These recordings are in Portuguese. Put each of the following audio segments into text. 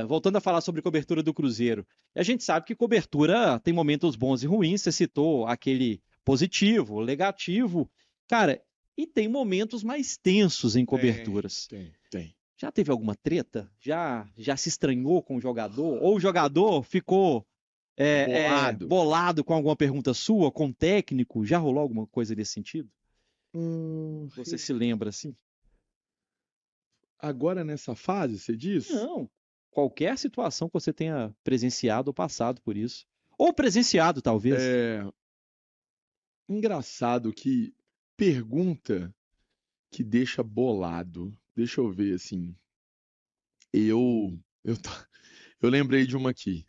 Voltando a falar sobre cobertura do Cruzeiro. A gente sabe que cobertura tem momentos bons e ruins, você citou aquele positivo, negativo. Cara, e tem momentos mais tensos em coberturas. Tem. Já teve alguma treta? Já se estranhou com o jogador? Ou o jogador ficou Bolado. bolado com alguma pergunta sua, com o técnico? Já rolou alguma coisa nesse sentido? Você se lembra assim? Agora nessa fase, você diz? Não. Qualquer situação que você tenha presenciado ou passado por isso. Ou presenciado, talvez. É engraçado que pergunta que deixa bolado. Deixa eu ver assim. Eu, tá- eu lembrei de uma aqui.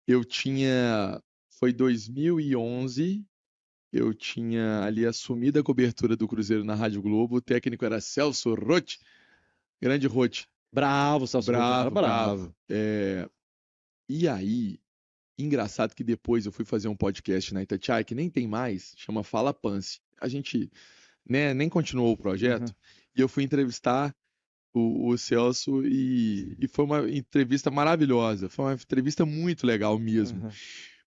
Eu tinha. Foi 2011. Eu tinha ali assumido a cobertura do Cruzeiro na Rádio Globo. O técnico era Celso Roth, grande Roth. Bravo, Celso Roth era Bravo, bravo. bravo. E aí, engraçado que depois eu fui fazer um podcast na Itatiaia, que nem tem mais, chama Fala Pance. A gente, né, nem continuou o projeto. Uhum, E eu fui entrevistar o Celso e foi uma entrevista maravilhosa. Foi uma entrevista muito legal mesmo. uhum.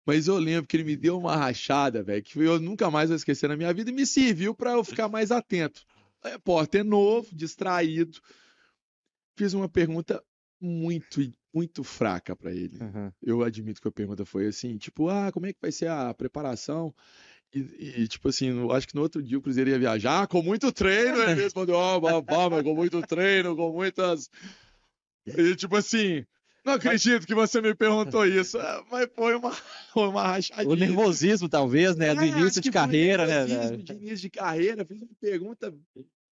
Mas eu lembro que ele me deu uma rachada, velho, que eu nunca mais vou esquecer na minha vida e me serviu para eu ficar mais atento. Repórter novo, distraído. Fiz uma pergunta muito, muito fraca para ele. Uhum. Eu admito que a pergunta foi assim, tipo, como é que vai ser a preparação? Tipo assim, eu acho que no outro dia o Cruzeiro ia viajar com muito treino. Ele respondeu, mas com muito treino, com muitas. E tipo assim, não Mas acredito que você me perguntou isso. Mas foi uma o rachadinha. nervosismo, talvez, né? Do Acho início de que foi carreira, né, nervosismo velho? de início de carreira. Fiz uma pergunta,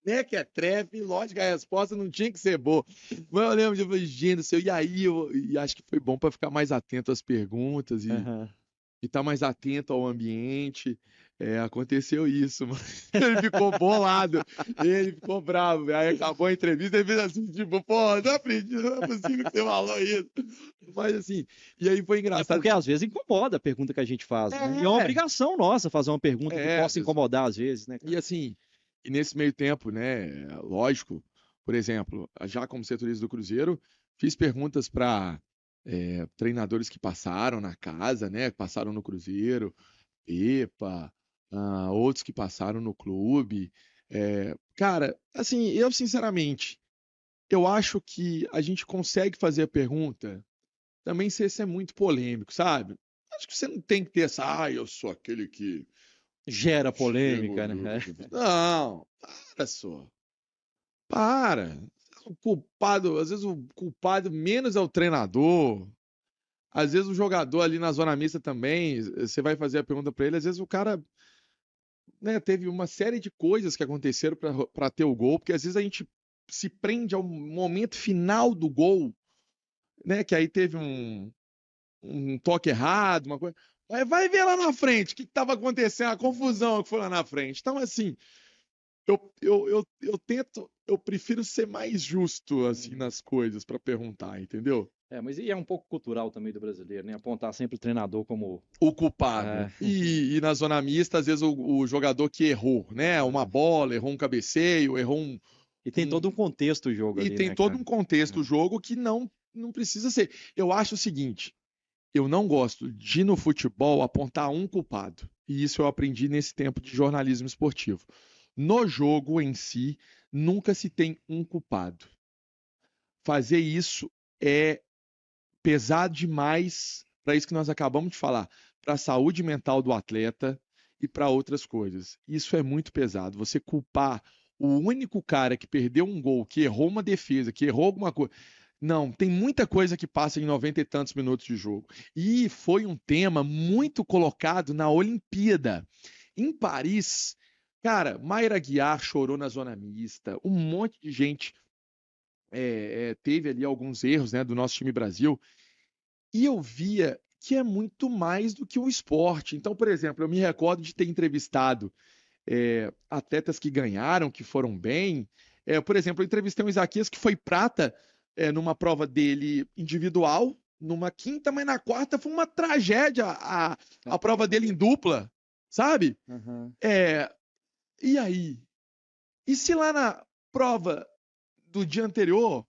né, que é trefe, lógico, a resposta não tinha que ser boa. Mas eu lembro de eu falei, gente, e aí e acho que foi bom para ficar mais atento às perguntas Uhum. e estar mais atento ao ambiente. Aconteceu isso, mano. Ele ficou bolado, ele ficou bravo, velho. Aí acabou a entrevista, ele fez assim, tipo, pô, não acredito, não é possível que você falou isso. Mas assim, e aí foi É engraçado porque que. às vezes incomoda a pergunta que a gente faz, né? E é uma É, obrigação nossa fazer uma pergunta que é, possa incomodar às vezes, né, e cara? assim, e nesse meio tempo, né, lógico, por exemplo, já como setorista do Cruzeiro, fiz perguntas para treinadores que passaram na casa, né, que passaram no Cruzeiro, Pepa, outros que passaram no clube. Cara, assim, eu sinceramente, eu acho que a gente consegue fazer a pergunta também sem ser muito polêmico, sabe? Acho que você não tem que ter essa, eu sou aquele que Gera chego polêmica, né? Não, para só. Para. O culpado, às vezes o culpado menos é o treinador. Às vezes o jogador ali na zona mista também, você vai fazer a pergunta para ele, às vezes o cara, né, teve uma série de coisas que aconteceram para ter o gol, porque às vezes a gente se prende ao momento final do gol, né, que aí teve um toque errado, uma coisa. Mas vai ver lá na frente o que estava acontecendo, a confusão que foi lá na frente. Então, assim, eu tento, eu prefiro ser mais justo, assim, Uhum. nas coisas para perguntar, entendeu? Mas e é um pouco cultural também do brasileiro, né? Apontar sempre o treinador como. O culpado. É, E na zona mista, às vezes o jogador que errou, né? Uma é. bola, errou um cabeceio, errou E tem todo um um- contexto o jogo E ali, tem né, todo cara? um contexto o É. jogo que não precisa ser. Eu acho o seguinte, eu não gosto de, no futebol, apontar um culpado. E isso eu aprendi nesse tempo de jornalismo esportivo. No jogo em si, nunca se tem um culpado. Fazer isso é pesado demais para isso que nós acabamos de falar, para a saúde mental do atleta e para outras coisas. Isso é muito pesado. Você culpar o único cara que perdeu um gol, que errou uma defesa, que errou alguma coisa. Não, tem muita coisa que passa em 90 e tantos minutos de jogo. E foi um tema muito colocado na Olimpíada. Em Paris, cara, Mayra Guiar chorou na zona mista, um monte de gente teve ali alguns erros, né, do nosso time Brasil. E eu via que é muito mais do que um esporte. Então, por exemplo, eu me recordo de ter entrevistado atletas que ganharam, que foram bem. Por exemplo, eu entrevistei um Isaquias que foi prata numa prova dele individual, numa quinta, mas na quarta foi uma tragédia a prova dele em dupla, sabe? Uhum. É, e aí? E se lá na prova do dia anterior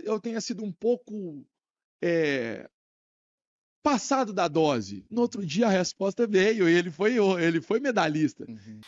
eu tenha sido um pouco passado da dose. No outro dia a resposta veio, ele foi medalhista. Uhum.